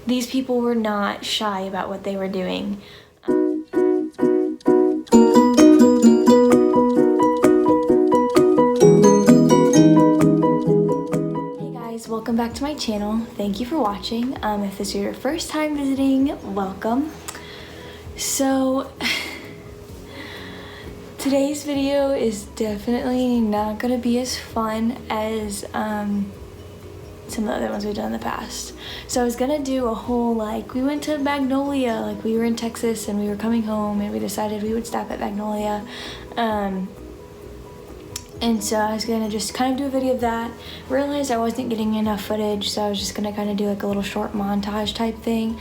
these people were not shy about what they were doing. Welcome back to my channel. Thank you for watching. If this is your first time visiting, welcome. So today's video is definitely not gonna be as fun as some of the other ones we've done in the past. So I was gonna do a whole, like, we went to Magnolia, like we were in Texas and we were coming home and we decided we would stop at Magnolia. And so I was gonna just kind of do a video of that. Realized I wasn't getting enough footage, so I was just gonna kind of do like a little short montage type thing,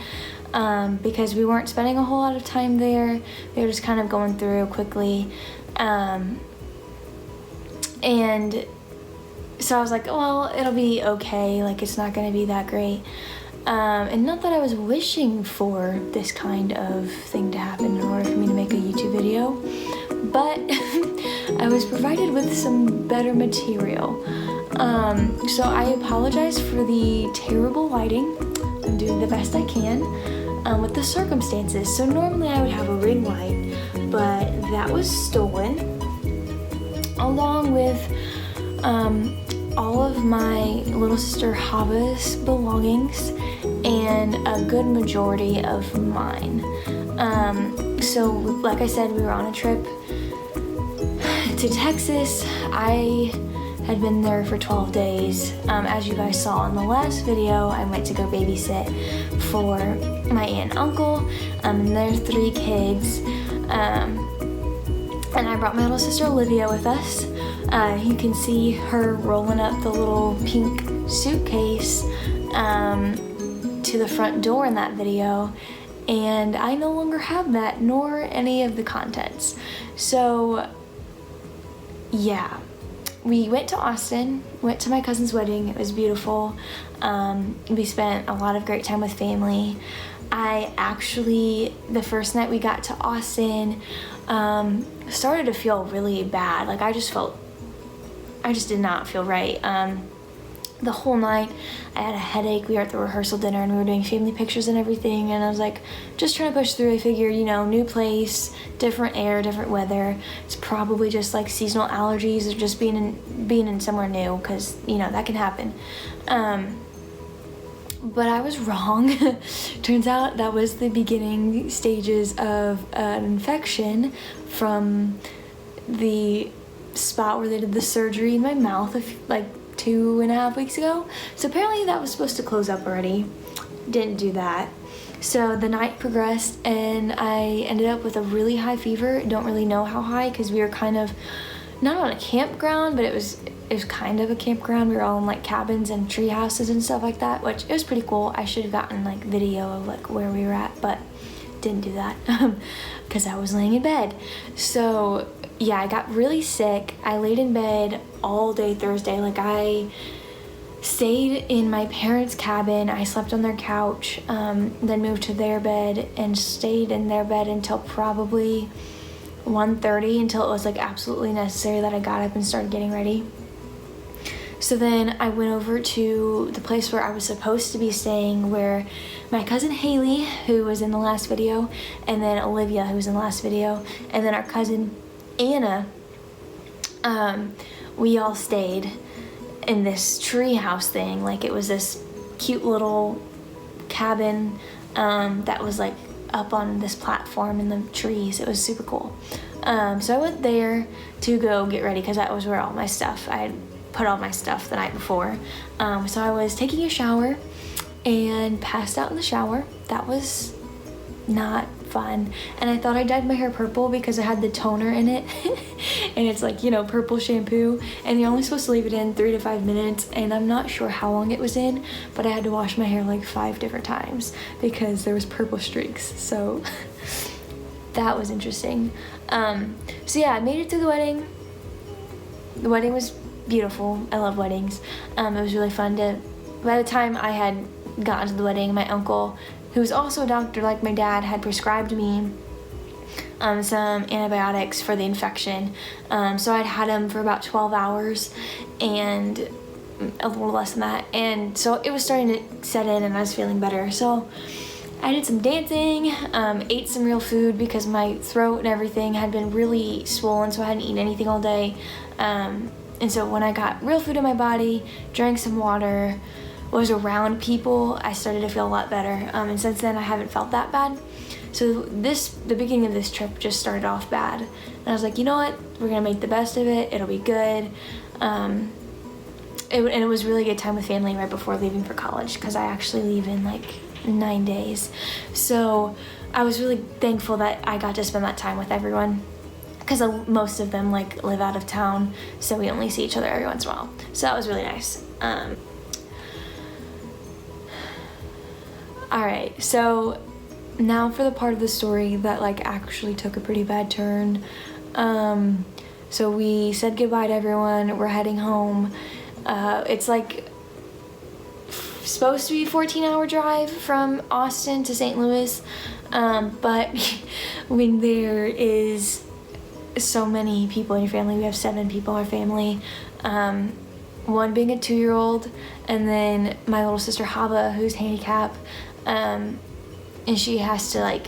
because we weren't spending a whole lot of time there. We were just kind of going through quickly. And so I was like, well, it'll be okay, like it's not gonna be that great. And not that I was wishing for this kind of thing to happen in order for me to make a YouTube video, but I was provided with some better material. So I apologize for the terrible lighting. I'm doing the best I can with the circumstances. So normally I would have a ring light, but that was stolen, along with all of my little sister Hava's belongings and a good majority of mine. So like I said, we were on a trip to Texas. I had been there for 12 days. As you guys saw in the last video, I went to go babysit for my aunt and uncle and their 3 kids. And I brought my little sister Olivia with us. You can see her rolling up the little pink suitcase to the front door in that video. And I no longer have that, nor any of the contents. So yeah, we went to Austin, went to my cousin's wedding. It was beautiful. We spent a lot of great time with family. I actually, the first night we got to Austin, started to feel really bad. Like I just did not feel right. The whole night I had a headache. We were at the rehearsal dinner and we were doing family pictures and everything, and I was like just trying to push through. I figured, you know, new place, different air, different weather. It's probably just like seasonal allergies or just being in somewhere new, because you know that can happen. But I was wrong. Turns out that was the beginning stages of an infection from the spot where they did the surgery in my mouth like 2.5 weeks ago. So apparently that was supposed to close up already. Didn't do that. So the night progressed and I ended up with a really high fever. Don't really know how high, because we were kind of not on a campground, but it was kind of a campground. We were all in like cabins and tree houses and stuff like that, which it was pretty cool. I should have gotten like video of like where we were at, but didn't do that because I was laying in bed. So yeah, I got really sick. I laid in bed all day Thursday. Like I stayed in my parents' cabin. I slept on their couch, then moved to their bed and stayed in their bed until probably 1:30, until it was like absolutely necessary that I got up and started getting ready. So then I went over to the place where I was supposed to be staying, where my cousin Haley, who was in the last video, and then Olivia, who was in the last video, and then our cousin Anna, we all stayed in this tree house thing. Like it was this cute little cabin that was like up on this platform in the trees. It was super cool. So I went there to go get ready, because that was where all my stuff, I had put all my stuff the night before. So I was taking a shower and passed out in the shower. That was not fun. And I thought I dyed my hair purple because it had the toner in it. And it's like, you know, purple shampoo, and you're only supposed to leave it in 3 to 5 minutes, and I'm not sure how long it was in, but I had to wash my hair like 5 different times because there was purple streaks. So that was interesting. So yeah, I made it to the wedding. The wedding was beautiful. I love weddings. It was really fun by the time I had gotten to the wedding, my uncle, who's also a doctor like my dad, had prescribed me some antibiotics for the infection. So I'd had them for about 12 hours, and a little less than that. And so it was starting to set in and I was feeling better. So I did some dancing, ate some real food because my throat and everything had been really swollen, so I hadn't eaten anything all day. And so when I got real food in my body, drank some water, was around people, I started to feel a lot better. And since then I haven't felt that bad. So the beginning of this trip just started off bad. And I was like, you know what? We're gonna make the best of it. It'll be good. And it was really good time with family right before leaving for college, because I actually leave in like 9 days. So I was really thankful that I got to spend that time with everyone, because most of them like live out of town, so we only see each other every once in a while. So that was really nice. All right, so now for the part of the story that like actually took a pretty bad turn. So we said goodbye to everyone. We're heading home. It's like supposed to be a 14-hour drive from Austin to St. Louis, but when there is so many people in your family, we have 7 people in our family, one being a 2-year-old, and then my little sister Hava, who's handicapped, and she has to like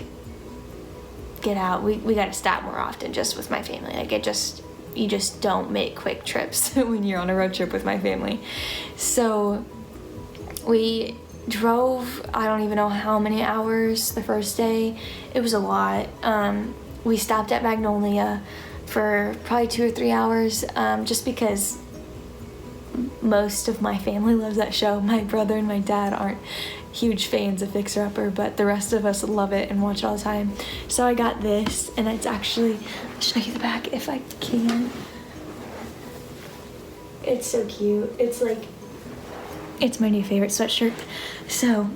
get out. We gotta stop more often just with my family. Like you just don't make quick trips when you're on a road trip with my family. So we drove, I don't even know how many hours the first day. It was a lot. We stopped at Magnolia for probably 2 or 3 hours, just because most of my family loves that show. My brother and my dad aren't huge fans of Fixer Upper, but the rest of us love it and watch it all the time. So I got this, and it's actually, I'll show you the back if I can. It's so cute. It's like, it's my new favorite sweatshirt. So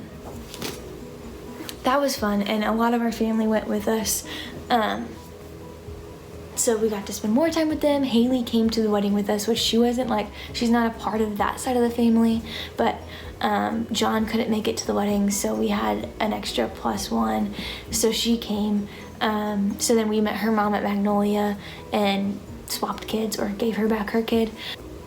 that was fun, and a lot of our family went with us. So we got to spend more time with them. Haley came to the wedding with us, which she wasn't like, she's not a part of that side of the family, but John couldn't make it to the wedding, so we had an extra +1, so she came. So then we met her mom at Magnolia and swapped kids, or gave her back her kid.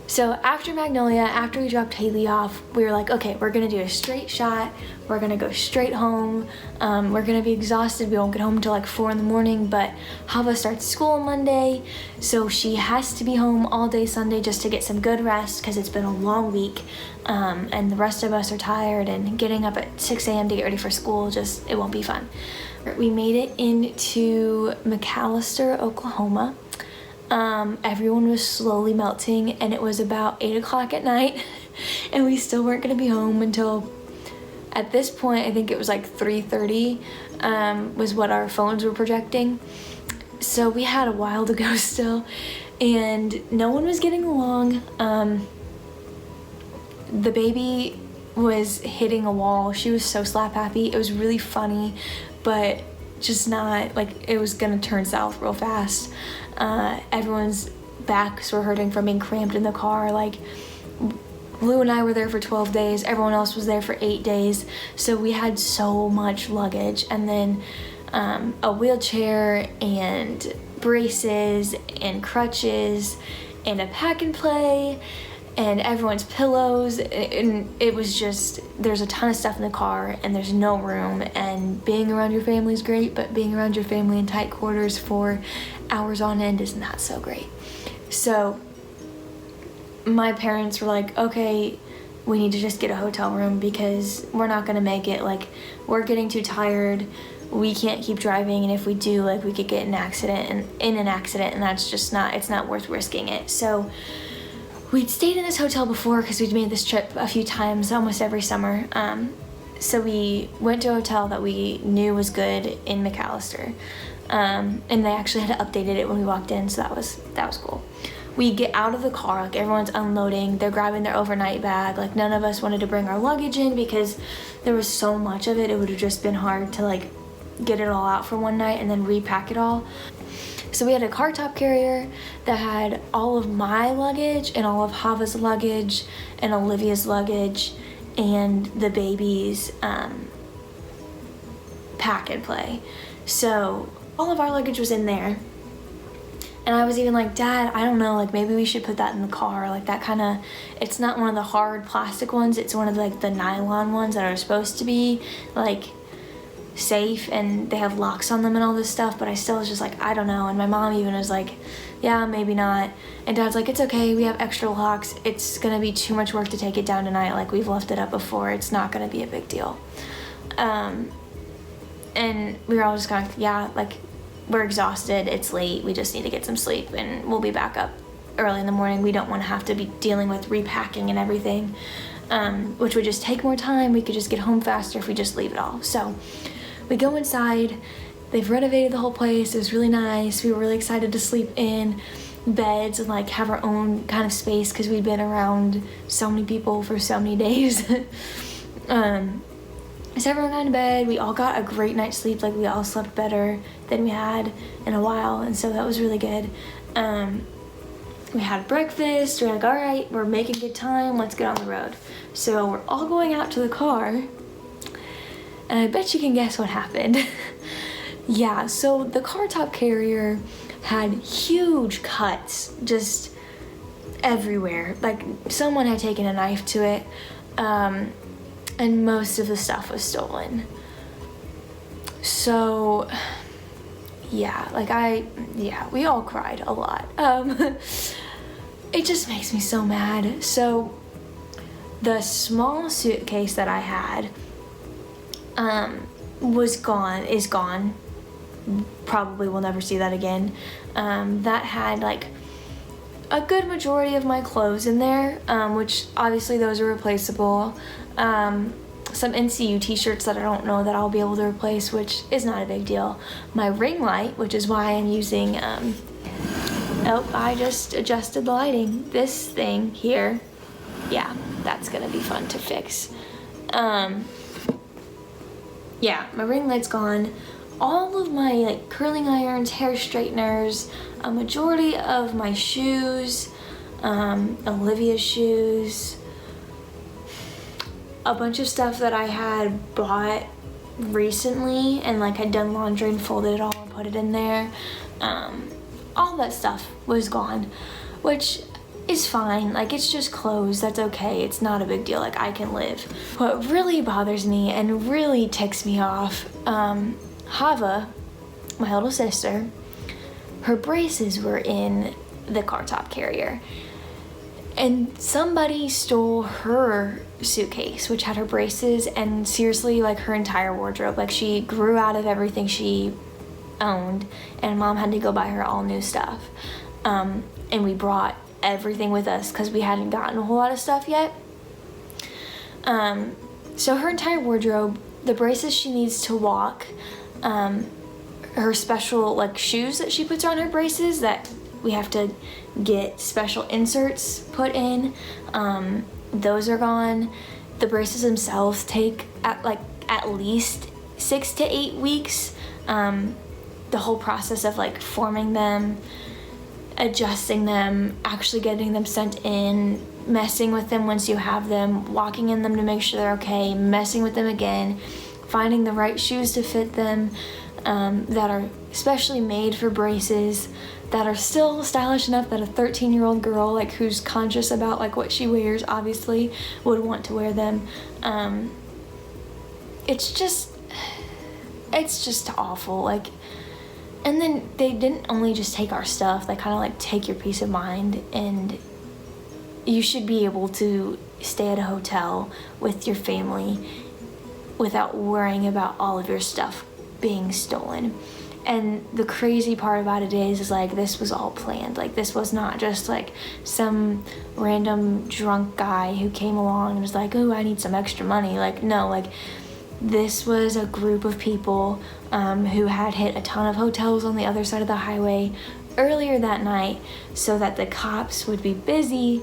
So after Magnolia, after we dropped Haley off, we were like, okay, we're gonna do a straight shot. We're gonna go straight home. We're gonna be exhausted. We won't get home until like 4 in the morning, but Hava starts school on Monday, so she has to be home all day Sunday just to get some good rest, because it's been a long week. And the rest of us are tired, and getting up at 6 a.m. to get ready for school, just, it won't be fun. We made it into McAlester, Oklahoma. Everyone was slowly melting, and it was about 8 o'clock at night, and we still weren't gonna be home until, at this point, I think it was like 3:30, was what our phones were projecting. So we had a while to go still, and no one was getting along. The baby was hitting a wall. She was so slap happy. It was really funny, but just not, like, it was gonna turn south real fast. Everyone's backs were hurting from being cramped in the car. Like, Lou and I were there for 12 days. Everyone else was there for 8 days. So we had so much luggage, and then a wheelchair and braces and crutches and a pack and play and everyone's pillows, and it was just, there's a ton of stuff in the car and there's no room, and being around your family is great, but being around your family in tight quarters for hours on end is not so great. So my parents were like, okay, we need to just get a hotel room because we're not gonna make it. Like, we're getting too tired, we can't keep driving, and if we do, like, we could get in an accident, and that's just not, it's not worth risking it. So we'd stayed in this hotel before because we'd made this trip a few times, almost every summer. So we went to a hotel that we knew was good in McAlester. And they actually had updated it when we walked in, so that was cool. We get out of the car, like, everyone's unloading, they're grabbing their overnight bag. Like, none of us wanted to bring our luggage in because there was so much of it. It would have just been hard to, like, get it all out for one night and then repack it all. So we had a car top carrier that had all of my luggage and all of Hava's luggage and Olivia's luggage and the baby's pack and play. So all of our luggage was in there. And I was even like, Dad, I don't know, like maybe we should put that in the car. Like that kind of, it's not one of the hard plastic ones. It's one of like the nylon ones that are supposed to be like safe and they have locks on them and all this stuff. But I still was just like, I don't know. And my mom even was like, yeah, maybe not. And Dad's like, it's okay. We have extra locks. It's going to be too much work to take it down tonight. Like we've left it up before. It's not going to be a big deal. And we were all just kind of, yeah, like we're exhausted, it's late, we just need to get some sleep and we'll be back up early in the morning. We don't want to have to be dealing with repacking and everything, which would just take more time. We could just get home faster if we just leave it all. So we go inside, they've renovated the whole place, it was really nice. We were really excited to sleep in beds and like have our own kind of space because we'd been around so many people for so many days. So everyone got into bed, we all got a great night's sleep, like we all slept better than we had in a while, and so that was really good. We had breakfast, we're like, all right, we're making good time, let's get on the road. So we're all going out to the car, and I bet you can guess what happened. Yeah, so the car top carrier had huge cuts just everywhere, like someone had taken a knife to it. And most of the stuff was stolen. So, yeah, like we all cried a lot. It just makes me so mad. So, the small suitcase that I had is gone. Probably will never see that again. That had like a good majority of my clothes in there, which obviously those are replaceable. Some NCU t-shirts that I don't know that I'll be able to replace, which is not a big deal. My ring light, which is why I'm using, I just adjusted the lighting. This thing here, yeah, that's gonna be fun to fix. Yeah, my ring light's gone. All of my like curling irons, hair straighteners, a majority of my shoes, Olivia's shoes, a bunch of stuff that I had bought recently and like had done laundry and folded it all and put it in there. All that stuff was gone, which is fine. Like it's just clothes, that's okay. It's not a big deal, like I can live. What really bothers me and really ticks me off, Hava, my little sister, her braces were in the car top carrier. And somebody stole her suitcase, which had her braces and seriously like her entire wardrobe. Like she grew out of everything she owned and Mom had to go buy her all new stuff. And we brought everything with us because we hadn't gotten a whole lot of stuff yet. So her entire wardrobe, the braces she needs to walk, her special like shoes that she puts on her braces that we have to get special inserts put in, those are gone. The braces themselves take at least 6 to 8 weeks. The whole process of like forming them, adjusting them, actually getting them sent in, messing with them once you have them, walking in them to make sure they're okay, messing with them again, finding the right shoes to fit them, that are specially made for braces, that are still stylish enough that a 13-year-old girl like who's conscious about like what she wears obviously would want to wear them. It's just awful. Like, and then they didn't only just take our stuff, they kind of like take your peace of mind, and you should be able to stay at a hotel with your family without worrying about all of your stuff being stolen. And the crazy part about it is like this was all planned. Like this was not just like some random drunk guy who came along and was like, oh, I need some extra money. Like no, like this was a group of people who had hit a ton of hotels on the other side of the highway earlier that night so that the cops would be busy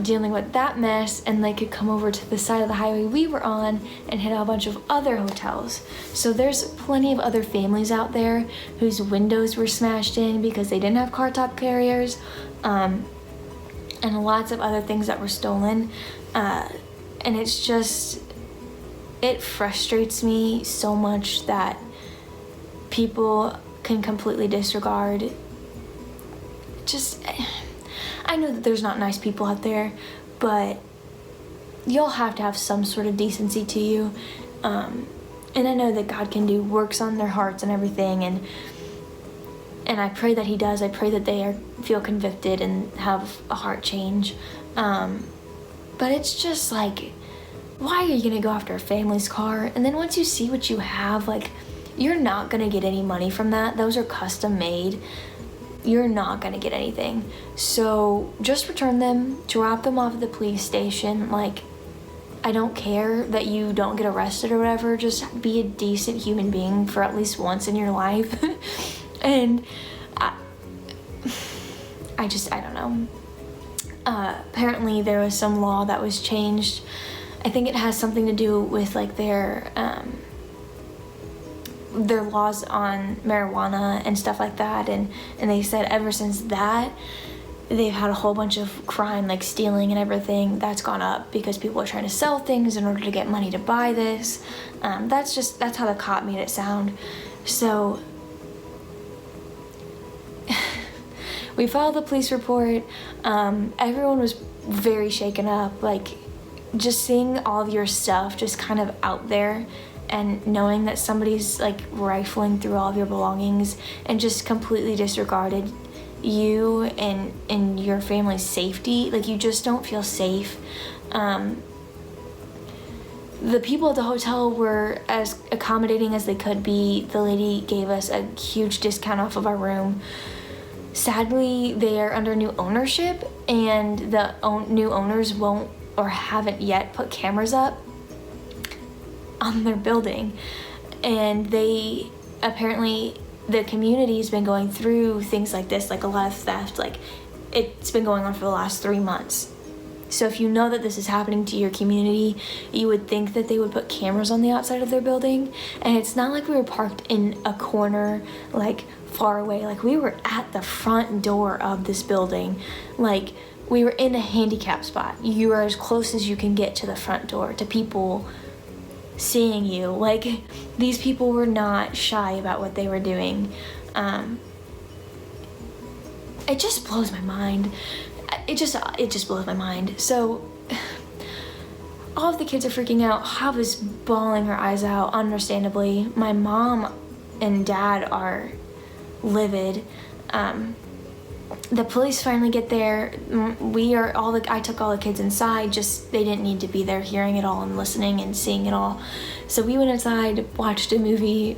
dealing with that mess and they could come over to the side of the highway we were on and hit a bunch of other hotels. So there's plenty of other families out there whose windows were smashed in because they didn't have car top carriers, and lots of other things that were stolen. And it's just, it frustrates me so much that people can completely disregard just, I know that there's not nice people out there, but you'll have to have some sort of decency to you. And I know that God can do works on their hearts and everything, and I pray that he does. I pray that they feel convicted and have a heart change. But it's just like, why are you gonna go after a family's car? And then once you see what you have, like, you're not gonna get any money from that. Those are custom made. You're not gonna get anything. So just return them, drop them off at the police station. Like, I don't care that you don't get arrested or whatever. Just be a decent human being for at least once in your life. And I don't know. Apparently there was some law that was changed. I think it has something to do with like their laws on marijuana and stuff like that, and they said ever since that they've had a whole bunch of crime, like stealing and everything, that's gone up because people are trying to sell things in order to get money to buy this. That's how the cop made it sound. So we filed the police report. Everyone was very shaken up, like just seeing all of your stuff just kind of out there and knowing that somebody's like rifling through all of your belongings and just completely disregarded you and your family's safety. Like, you just don't feel safe. The people at the hotel were as accommodating as they could be. The lady gave us a huge discount off of our room. Sadly, they are under new ownership, and the new owners won't or haven't yet put cameras up on their building. And they apparently, the community's been going through things like this, like a lot of theft. Like, it's been going on for the last 3 months. So if you know that this is happening to your community, you would think that they would put cameras on the outside of their building. And it's not like we were parked in a corner, like far away. Like, we were at the front door of this building. Like, we were in a handicap spot. You are as close as you can get to the front door, to people seeing you. Like, these people were not shy about what they were doing. It just blows my mind. It just blows my mind. So all of the kids are freaking out. Hav is bawling her eyes out, understandably. My mom and dad are livid. The police finally get there. I took all the kids inside, just they didn't need to be there hearing it all and listening and seeing it all. So we went inside, watched a movie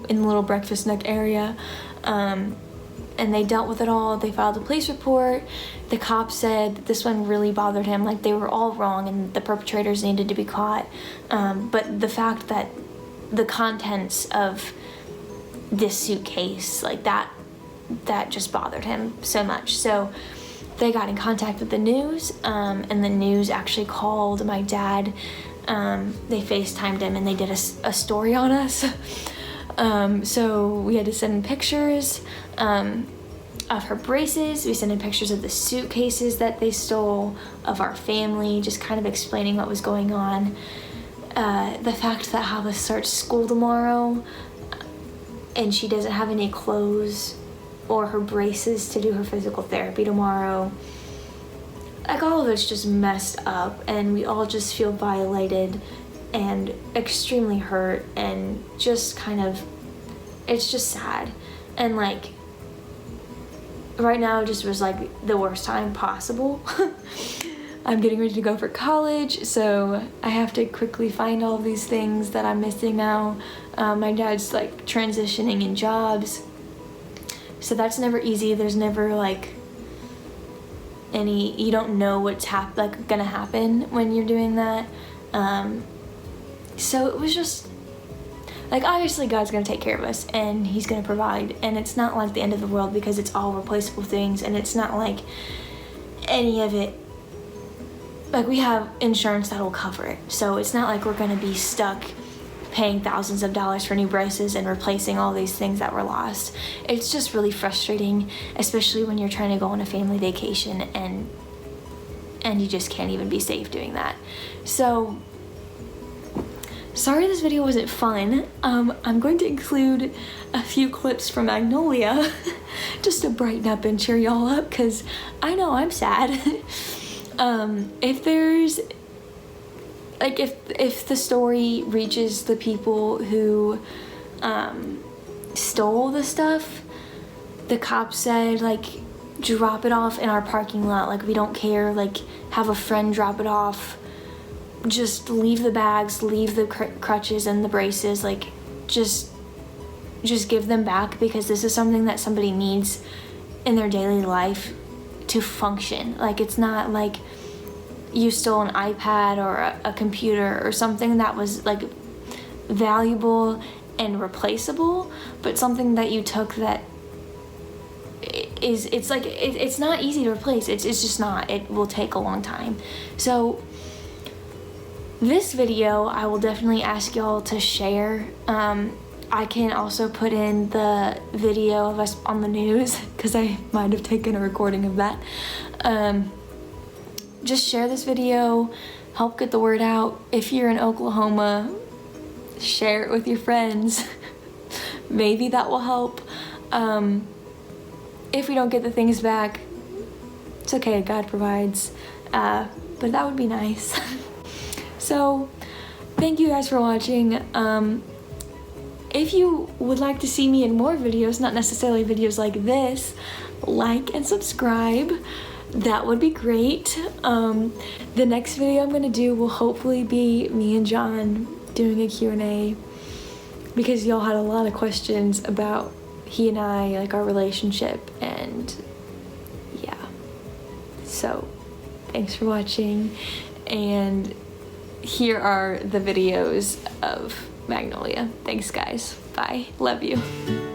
in the little breakfast nook area, and they dealt with it all. They filed a police report. The cop said that this one really bothered him, like they were all wrong and the perpetrators needed to be caught. But the fact that the contents of this suitcase, like that just bothered him so much. So they got in contact with the news, and the news actually called my dad. They FaceTimed him and they did a story on us. So we had to send in pictures of her braces. We sent in pictures of the suitcases that they stole, of our family, just kind of explaining what was going on. The fact that Hava starts school tomorrow and she doesn't have any clothes or her braces to do her physical therapy tomorrow. Like, all of it's just messed up, and we all just feel violated and extremely hurt, and just kind of, it's just sad. And like, right now just was like the worst time possible. I'm getting ready to go for college, so I have to quickly find all of these things that I'm missing now. My dad's like transitioning in jobs, so that's never easy. There's never like you don't know what's gonna happen when you're doing that. So it was just like, obviously God's gonna take care of us and he's gonna provide, and it's not like the end of the world because it's all replaceable things, and it's not like any of it, like, we have insurance that will cover it. So it's not like we're gonna be stuck paying thousands of dollars for new braces and replacing all these things that were lost. It's just really frustrating, especially when you're trying to go on a family vacation and you just can't even be safe doing that. So sorry this video wasn't fun. I'm going to include a few clips from Magnolia just to brighten up and cheer y'all up, because I know I'm sad. If there's, like, if the story reaches the people who stole the stuff, the cops said, like, drop it off in our parking lot, like, we don't care, like, have a friend drop it off, just leave the bags, leave the crutches and the braces, like, just give them back, because this is something that somebody needs in their daily life to function. Like, it's not like you stole an iPad or a computer or something that was, like, valuable and replaceable, but something that you took that it's not easy to replace. It's just not. It will take a long time. So this video, I will definitely ask y'all to share. I can also put in the video of us on the news, because I might have taken a recording of that. Just share this video, help get the word out. If you're in Oklahoma, share it with your friends. Maybe that will help. If we don't get the things back, it's okay, God provides. But that would be nice. So, thank you guys for watching. If you would like to see me in more videos, not necessarily videos like this, like and subscribe. That would be great. The next video I'm gonna do will hopefully be me and John doing a Q&A, because y'all had a lot of questions about he and I, like, our relationship, and yeah. So, thanks for watching, and here are the videos of Magnolia. Thanks, guys. Bye. Love you.